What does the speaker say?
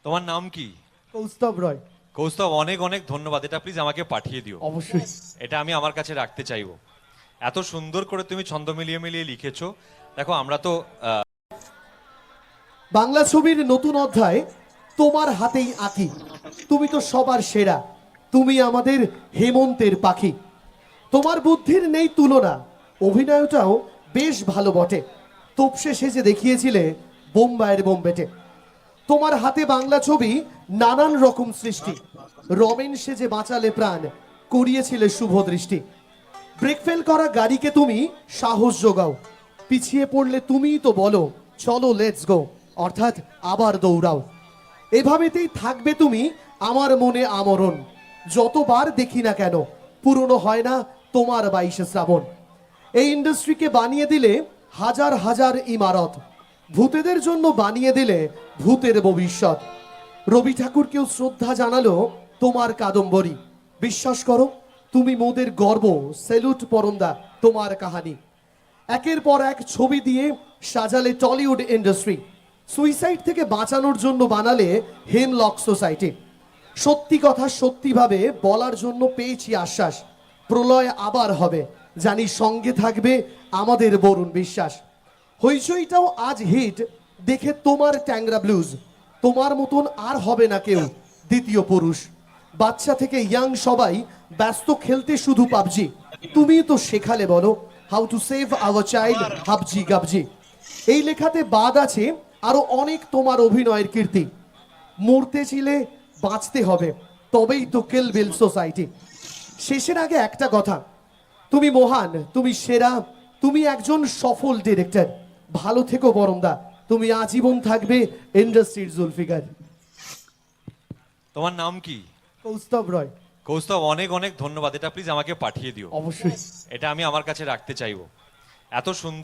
তোমার নাম কি? কৌস্তব রয়। কৌস্তব, অনেক অনেক ধন্যবাদ। এটা প্লিজ আমাকে পাঠিয়ে দিও। অবশ্যই। এটা আমি আমার কাছে রাখতে চাইবো। এত সুন্দর করে তুমি ছন্দ মিলিয়ে মিলিয়ে লিখেছো। দেখো আমরা তো বাংলা ছবির নতুন অধ্যায় তোমার হাতেই আঁকি। তুমি তো সবার সেরা, তুমি আমাদের হেমন্তের পাখি। তোমার বুদ্ধির নেই তুলনা, অভিনয়টাও বেশ ভালো বটে। তোপসে সেজে দেখিয়েছিলে বোম্বাইয়ের বোম্বেটে। তোমার হাতে বাংলা ছবি নানান রকম সৃষ্টি। রমেন সেজে বাঁচালে প্রাণ, করিয়েছিলে শুভ দৃষ্টি। ব্রেক ফেল করা গাড়িকে তুমি সাহস যোগাও। পিছিয়ে পড়লে তুমিই তো বলো চলো লেটস গো, অর্থাৎ আবার দৌড়াও। এভাবেতেই থাকবে তুমি আমার মনে আমরণ। যতবার দেখি না কেন পুরনো হয় না তোমার 22শে শ্রাবণ। এই ইন্ডাস্ট্রিকে বানিয়ে দিলে হাজার হাজার ইমারত, ভূতেদের জন্য বানিয়ে দিলে ভূতের ভবিষ্যৎ। রবি ঠাকুরকেও শ্রদ্ধা জানালো তোমার কাদম্বরী। বিশ্বাস করো তুমি মোদের গর্ব, সেলুট পরন্দা তোমার কাহানি। একের পর এক ছবি দিয়ে সাজালে টলিউড ইন্ডাস্ট্রি। সুইসাইড থেকে বাঁচানোর জন্য বানালে হেমলক সোসাইটি। সত্যি কথা সত্যিভাবে বলার জন্য পেয়েছি আশ্বাস। প্রলয় আবার হবে, জানি সঙ্গে থাকবে আমাদের বরুণ বিশ্বাস। হইচইটাও আজ হিট দেখে তোমার ট্যাংরা ব্লুজ। তোমার মতন আর হবে না কেউ দ্বিতীয় পুরুষ। বাচ্চা থেকে ইয়াং সবাই ব্যস্ত খেলতে শুধু পাবজি। তুমি তো শেখালে বলো how to save our child Habji Gabji. এই লেখাতে বাদ আছে আরো অনেক তোমার অভিনয়ের কীর্তি। মরতে ছিলে বাঁচতে হবে, তবেই তো কিল বিল সোসাইটি। শেষের আগে একটা কথা, তুমি মহান, তুমি সেরা, তুমি একজন সফল ডিরেক্টর। ভালো থেকো বরন্দা, তুমি আজীবন থাকবে ইন্ডাস্ট্রির জুলফিকার। তোমার নাম কি? কৌস্তব রয়। কৌস্তব, অনেক অনেক ধন্যবাদ। এটা প্লিজ আমাকে পাঠিয়ে দিও। অবশ্যই। এটা আমি আমার কাছে রাখতে চাইবো। এত সুন্দর